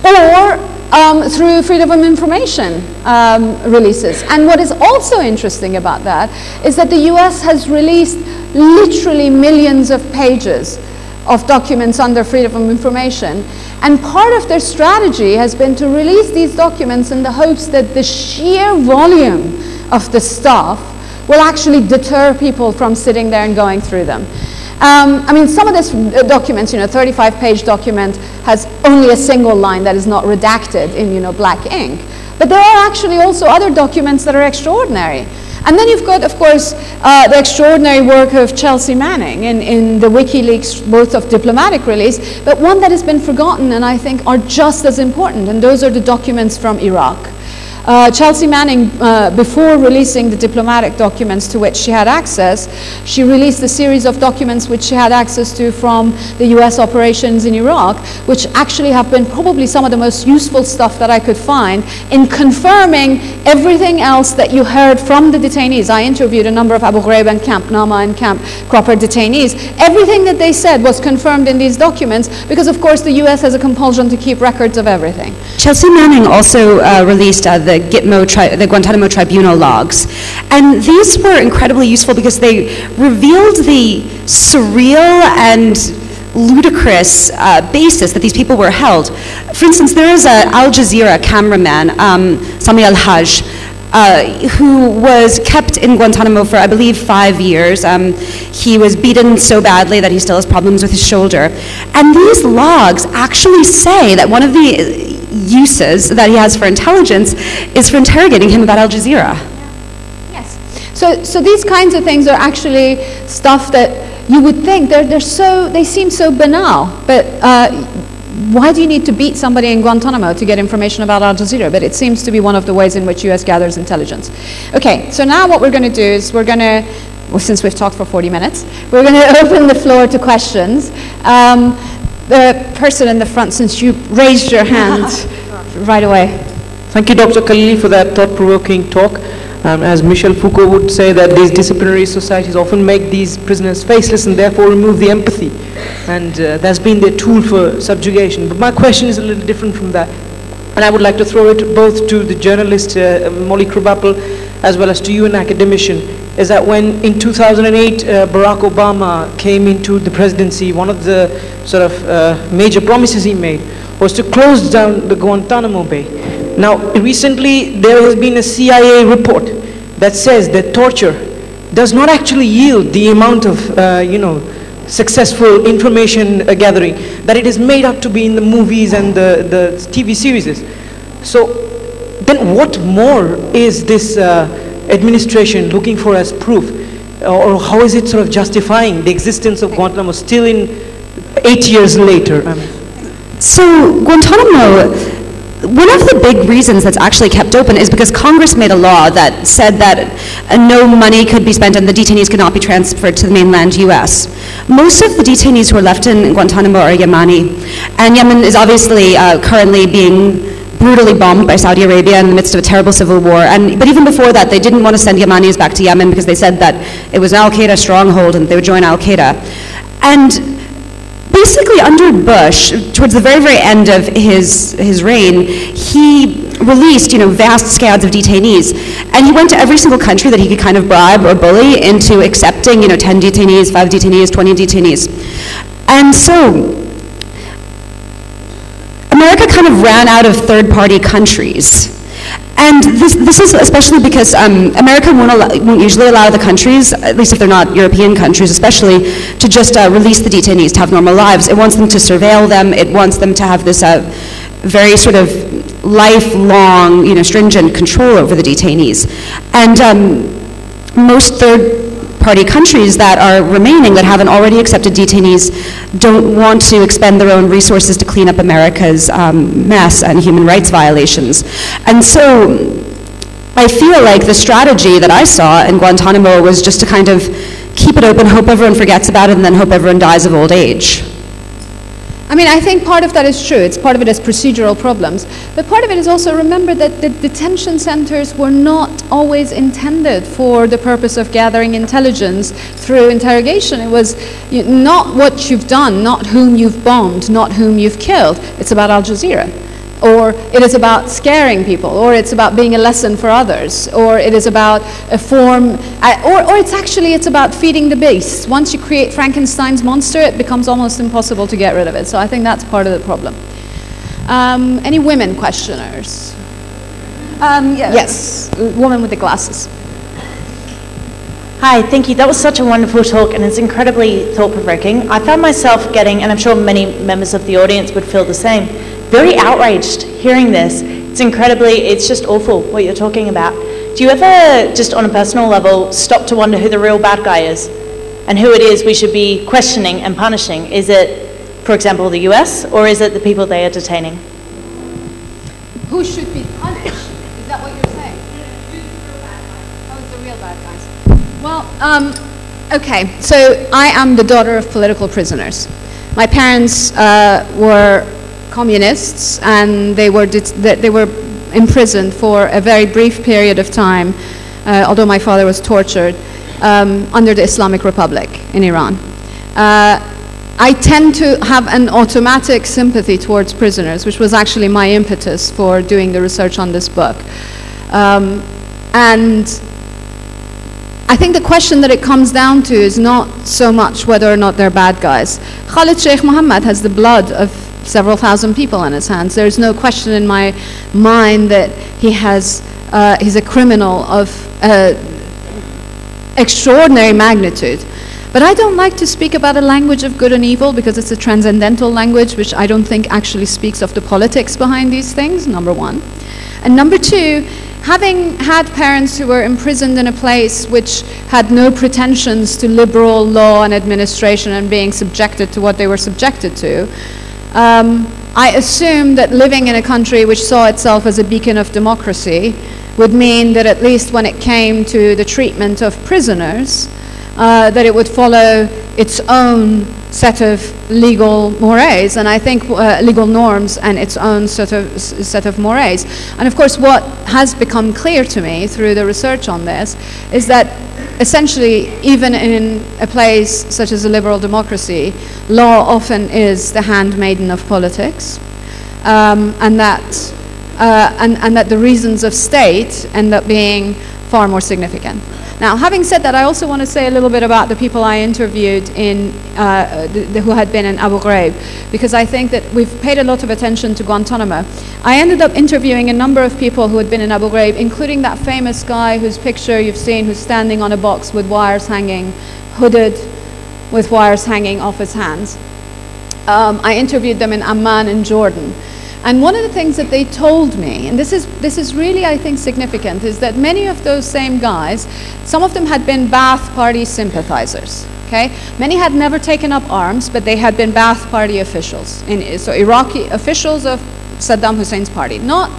[SPEAKER 2] or through Freedom of Information releases. And what is also interesting about that is that the US has released literally millions of pages of documents under Freedom of Information. And part of their strategy has been to release these documents in the hopes that the sheer volume of the stuff will actually deter people from sitting there and going through them. I mean, some of this documents, 35-page document has only a single line that is not redacted in, black ink. But there are actually also other documents that are extraordinary. And then you've got, of course, the extraordinary work of Chelsea Manning in the WikiLeaks, both of diplomatic release, but one that has been forgotten and I think are just as important, and those are the documents from Iraq. Chelsea Manning, before releasing the diplomatic documents to which she had access, she released a series of documents which she had access to from the US operations in Iraq, which actually have been probably some of the most useful stuff that I could find in confirming everything else that you heard from the detainees. I interviewed a number of Abu Ghraib and Camp Nama and Camp Cropper detainees. Everything that they said was confirmed in these documents because, of course, the US has a compulsion to keep records of everything.
[SPEAKER 3] Chelsea Manning also released the Guantanamo Tribunal logs. And these were incredibly useful because they revealed the surreal and ludicrous basis that these people were held. For instance, there is an Al Jazeera cameraman, Sami al-Hajj, who was kept in Guantanamo for, I believe, 5 years. He was beaten so badly that he still has problems with his shoulder. And these logs actually say that one of the uses that he has for intelligence is for interrogating him about Al Jazeera.
[SPEAKER 2] Yes. So these kinds of things are actually stuff that you would think they seem so banal, but why do you need to beat somebody in Guantanamo to get information about Al Jazeera? But it seems to be one of the ways in which US gathers intelligence. Okay, so now what we're going to do is since we've talked for 40 minutes, we're going to open the floor to questions. The person in the front, since you raised your hand right away.
[SPEAKER 4] Thank you, Dr. Khalili, for that thought-provoking talk. As Michel Foucault would say, that these disciplinary societies often make these prisoners faceless and therefore remove the empathy. And that's been their tool for subjugation. But my question is a little different from that. And I would like to throw it both to the journalist, Molly Crabapple, as well as to you, an academician, is that when in 2008 Barack Obama came into the presidency, one of the sort of major promises he made was to close down the Guantanamo Bay. Now, recently there has been a CIA report that says that torture does not actually yield the amount of, successful information gathering that it is made up to be in the movies and the TV series. So, then what more is this administration looking for as proof? Or how is it sort of justifying the existence of Guantanamo still in 8 years later?
[SPEAKER 3] So, Guantanamo, one of the big reasons that's actually kept open is because Congress made a law that said that no money could be spent and the detainees could not be transferred to the mainland US. Most of the detainees who are left in Guantanamo are Yemeni, and Yemen is obviously currently being brutally bombed by Saudi Arabia in the midst of a terrible civil war. But even before that, they didn't want to send Yemenis back to Yemen because they said that it was an Al-Qaeda stronghold and they would join Al-Qaeda. And basically, under Bush, towards the very, very end of his reign, he released, vast scads of detainees, and he went to every single country that he could kind of bribe or bully into accepting, 10 detainees, 5 detainees, 20 detainees. And so, America kind of ran out of third-party countries. And this is especially because America won't usually allow the countries, at least if they're not European countries especially, to just release the detainees to have normal lives. It wants them to surveil them. It wants them to have this very sort of lifelong, stringent control over the detainees. And most third-party countries that are remaining that haven't already accepted detainees don't want to expend their own resources to clean up America's mess and human rights violations. And so I feel like the strategy that I saw in Guantanamo was just to kind of keep it open, hope everyone forgets about it, and then hope everyone dies of old age.
[SPEAKER 2] I mean, I think part of that is true. It's part of it is procedural problems. But part of it is also remember that the detention centers were not always intended for the purpose of gathering intelligence through interrogation. It was not what you've done, not whom you've bombed, not whom you've killed. It's about Al Jazeera. Or it is about scaring people, or it's about being a lesson for others, or it is about a form, or it's about feeding the beast. Once you create Frankenstein's monster, it becomes almost impossible to get rid of it. So I think that's part of the problem. Any women questioners? Yes, woman with the glasses.
[SPEAKER 5] Hi, thank you. That was such a wonderful talk, and it's incredibly thought-provoking. I found myself getting, and I'm sure many members of the audience would feel the same, very outraged hearing this. It's just awful what you're talking about. Do you ever, just on a personal level, stop to wonder who the real bad guy is and who it is we should be questioning and punishing? Is it, for example, the US, or is it the people they are detaining?
[SPEAKER 2] Who should be punished? Is that what you're saying? Who's the real bad guys? Well, okay, so I am the daughter of political prisoners. My parents were communists, and they were imprisoned for a very brief period of time, although my father was tortured, under the Islamic Republic in Iran. I tend to have an automatic sympathy towards prisoners, which was actually my impetus for doing the research on this book. And I think the question that it comes down to is not so much whether or not they're bad guys. Khalid Sheikh Mohammed has the blood of several thousand people on his hands. There's no question in my mind that he's a criminal of extraordinary magnitude. But I don't like to speak about a language of good and evil because it's a transcendental language which I don't think actually speaks of the politics behind these things, number one. And number two, having had parents who were imprisoned in a place which had no pretensions to liberal law and administration and being subjected to what they were subjected to, I assume that living in a country which saw itself as a beacon of democracy would mean that at least when it came to the treatment of prisoners, that it would follow its own set of legal mores, and I think legal norms and its own set of mores. And of course, what has become clear to me through the research on this is that essentially, even in a place such as a liberal democracy, law often is the handmaiden of politics, and that the reasons of state end up being far more significant. Now, having said that, I also want to say a little bit about the people I interviewed who had been in Abu Ghraib, because I think that we've paid a lot of attention to Guantanamo. I ended up interviewing a number of people who had been in Abu Ghraib, including that famous guy whose picture you've seen, who's standing on a box with wires hanging, hooded, with wires hanging off his hands. I interviewed them in Amman in Jordan. And one of the things that they told me, and this is really, I think, significant, is that many of those same guys, some of them had been Ba'ath Party sympathizers. Okay? Many had never taken up arms, but they had been Ba'ath Party officials, so Iraqi officials of Saddam Hussein's party, not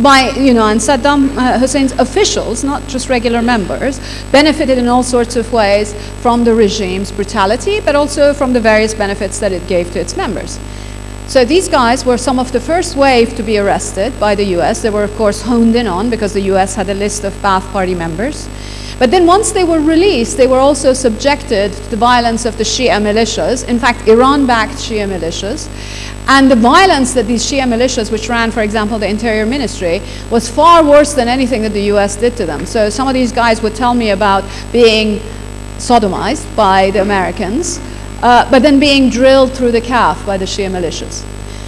[SPEAKER 2] by, and Saddam Hussein's officials, not just regular members, benefited in all sorts of ways from the regime's brutality, but also from the various benefits that it gave to its members. So these guys were some of the first wave to be arrested by the US. They were, of course, honed in on because the US had a list of Ba'ath Party members. But then once they were released, they were also subjected to the violence of the Shia militias, in fact, Iran-backed Shia militias. And the violence that these Shia militias, which ran, for example, the Interior Ministry, was far worse than anything that the US did to them. So some of these guys would tell me about being sodomized by the Americans, but then being drilled through the calf by the Shia militias.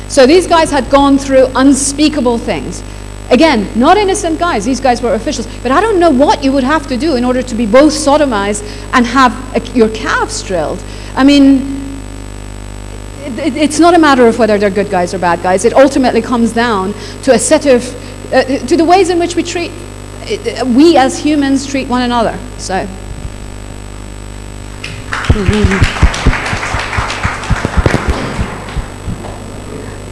[SPEAKER 2] So these guys had gone through unspeakable things. Again, not innocent guys, these guys were officials, but I don't know what you would have to do in order to be both sodomized and have your calves drilled. I mean, it's not a matter of whether they're good guys or bad guys. It ultimately comes down to a set of, to the ways in which we as humans treat one another, so.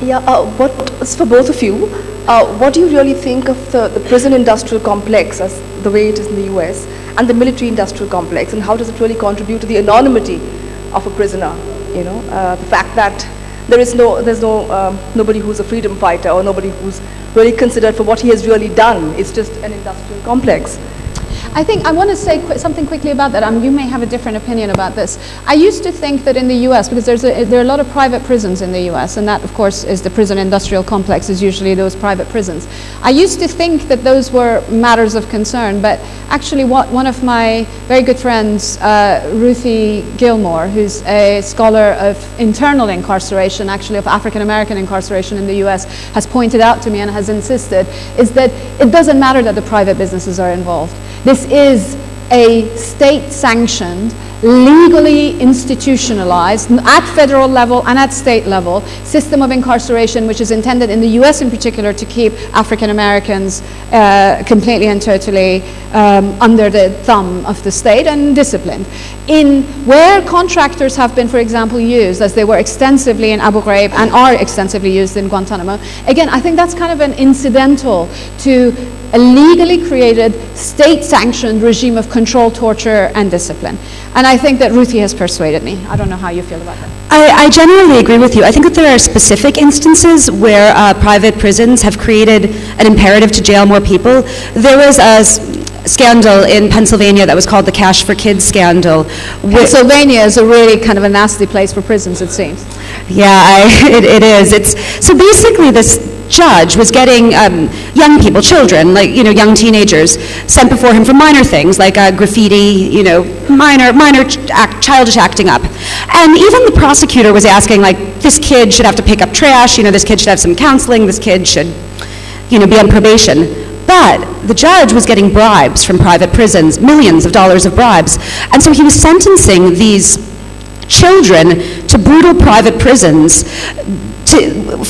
[SPEAKER 6] Yeah, what's for both of you, what do you really think of the prison industrial complex as the way it is in the US and the military industrial complex, and how does it really contribute to the anonymity of a prisoner? The fact that there's nobody who's a freedom fighter or nobody who's really considered for what he has really done. It's just an industrial complex.
[SPEAKER 2] I think I want to say something quickly about that. You may have a different opinion about this. I used to think that in the US, because there are a lot of private prisons in the US, and that, of course, is the prison industrial complex, is usually those private prisons. I used to think that those were matters of concern, but actually one of my very good friends, Ruthie Gilmore, who's a scholar of internal incarceration, actually of African American incarceration in the US, has pointed out to me and has insisted, is that it doesn't matter that the private businesses are involved. This is a state-sanctioned, legally institutionalized, at federal level and at state level, system of incarceration which is intended in the US in particular to keep African Americans completely and totally under the thumb of the state and disciplined. Where contractors have been, for example, used, as they were extensively in Abu Ghraib and are extensively used in Guantanamo, again, I think that's kind of an incidental to a legally created, state-sanctioned regime of control, torture, and discipline. And I think that Ruthie has persuaded me. I don't know how you feel about that.
[SPEAKER 3] I generally agree with you. I think that there are specific instances where private prisons have created an imperative to jail more people. There was a scandal in Pennsylvania that was called the Cash for Kids scandal.
[SPEAKER 2] Pennsylvania is a really kind of a nasty place for prisons, it seems.
[SPEAKER 3] Yeah, it is. So basically this judge was getting young people, children, like, you know, young teenagers, sent before him for minor things, like graffiti, you know, childish acting up. And even the prosecutor was asking, like, this kid should have to pick up trash, you know, this kid should have some counseling, this kid should, you know, be on probation. But the judge was getting bribes from private prisons, millions of dollars of bribes. And so he was sentencing these children to brutal private prisons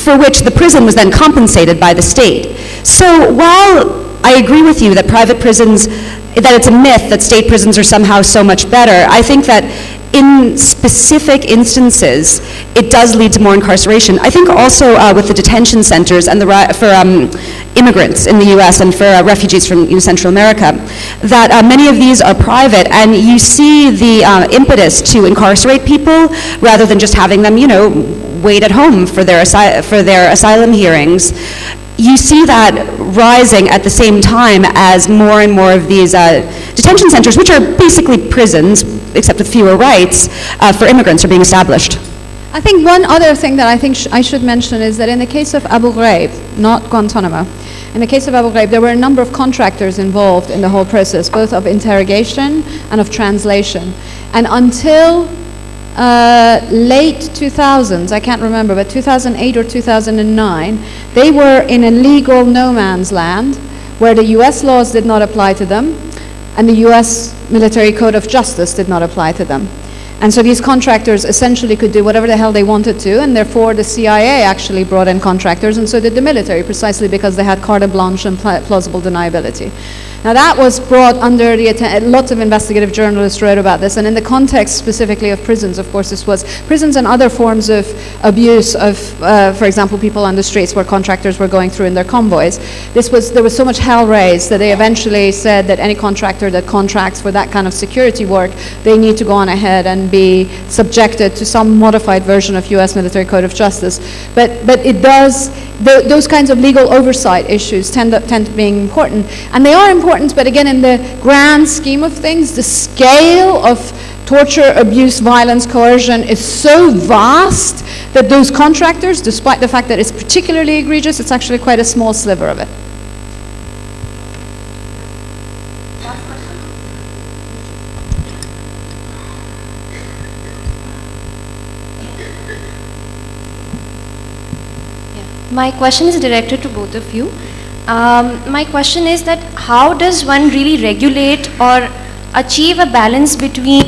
[SPEAKER 3] for which the prison was then compensated by the state. So while I agree with you that private prisons, that it's a myth that state prisons are somehow so much better, I think that in specific instances, it does lead to more incarceration. I think also with the detention centers and for immigrants in the US and for refugees from Central America, that many of these are private, and you see the impetus to incarcerate people rather than just having them, you know, wait at home for their asylum hearings. You see that rising at the same time as more and more of these detention centers, which are basically prisons, except with fewer rights, for immigrants are being established.
[SPEAKER 2] I think one other thing that I think I should mention is that in the case of Abu Ghraib, not Guantanamo, in the case of Abu Ghraib, there were a number of contractors involved in the whole process, both of interrogation and of translation. And until late 2000s, I can't remember, but 2008 or 2009, they were in a legal no man's land where the US laws did not apply to them and the US military code of justice did not apply to them. And so these contractors essentially could do whatever the hell they wanted to, and therefore the CIA actually brought in contractors, and so did the military, precisely because they had carte blanche and plausible deniability. Now that was brought under the attention, lots of investigative journalists wrote about this, and in the context specifically of prisons, of course, this was prisons and other forms of abuse of, for example, people on the streets where contractors were going through in their convoys. There was so much hell raised that they eventually said that any contractor that contracts for that kind of security work, they need to go on ahead and be subjected to some modified version of US military code of justice. But it does, those kinds of legal oversight issues tend to be important, and they are important, but again, in the grand scheme of things, the scale of torture, abuse, violence, coercion is so vast that those contractors, despite the fact that it's particularly egregious, it's actually quite a small sliver of it.
[SPEAKER 7] My question is directed to both of you. My question is that how does one really regulate or achieve a balance between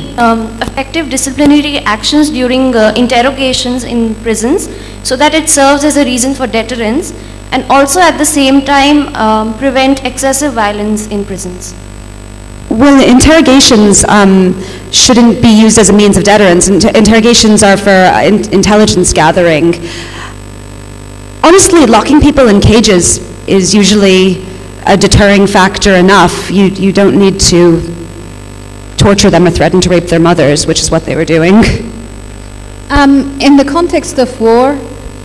[SPEAKER 7] effective disciplinary actions during interrogations in prisons so that it serves as a reason for deterrence and also at the same time prevent excessive violence in prisons?
[SPEAKER 3] Well, interrogations shouldn't be used as a means of deterrence. Interrogations are for intelligence gathering. Honestly, locking people in cages is usually a deterring factor enough. You don't need to torture them or threaten to rape their mothers, which is what they were doing.
[SPEAKER 2] In the context of war,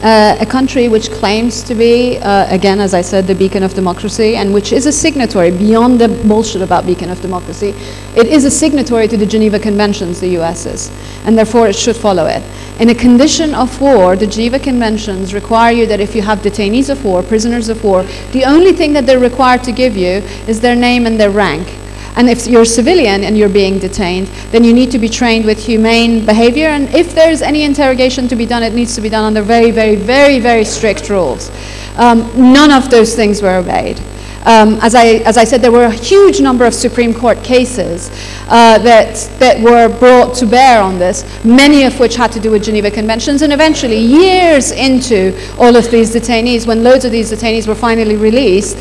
[SPEAKER 2] a country which claims to be, again, as I said, the beacon of democracy, and which is a signatory, beyond the bullshit about beacon of democracy, it is a signatory to the Geneva Conventions, the US is, and therefore it should follow it. In a condition of war, the Geneva Conventions require you that if you have detainees of war, prisoners of war, the only thing that they're required to give you is their name and their rank. And if you're a civilian and you're being detained, then you need to be trained with humane behavior. And if there's any interrogation to be done, it needs to be done under very, very, very, very strict rules. None of those things were obeyed. As I said, there were a huge number of Supreme Court cases that were brought to bear on this, many of which had to do with Geneva Conventions, and eventually, years into all of these detainees, when loads of these detainees were finally released,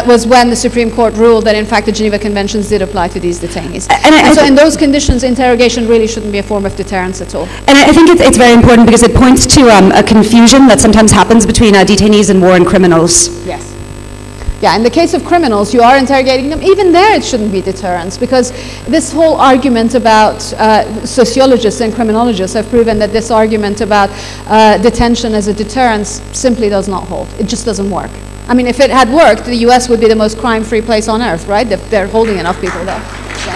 [SPEAKER 2] was when the Supreme Court ruled that in fact the Geneva Conventions did apply to these detainees. And so in those conditions, interrogation really shouldn't be a form of deterrence at all.
[SPEAKER 3] And I think it's very important because it points to a confusion that sometimes happens between detainees in war and criminals.
[SPEAKER 2] Yes. Yeah, in the case of criminals, you are interrogating them. Even there, it shouldn't be deterrence, because this whole argument about sociologists and criminologists have proven that this argument about detention as a deterrence simply does not hold. It just doesn't work. I mean, if it had worked, the US would be the most crime-free place on earth, right? They're holding enough people there. So.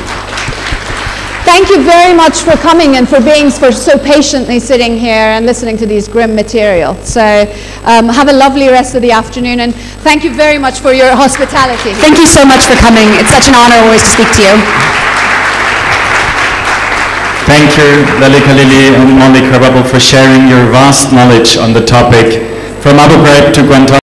[SPEAKER 2] thank you very much for coming and for being so patiently sitting here and listening to these grim material. So have a lovely rest of the afternoon, and thank you very much for your hospitality.
[SPEAKER 3] Thank you so much for coming. It's such an honor always to speak to you.
[SPEAKER 1] Thank you, Laleh Khalili and Molly Crabapple, for sharing your vast knowledge on the topic from Abu Ghraib to Guantanamo.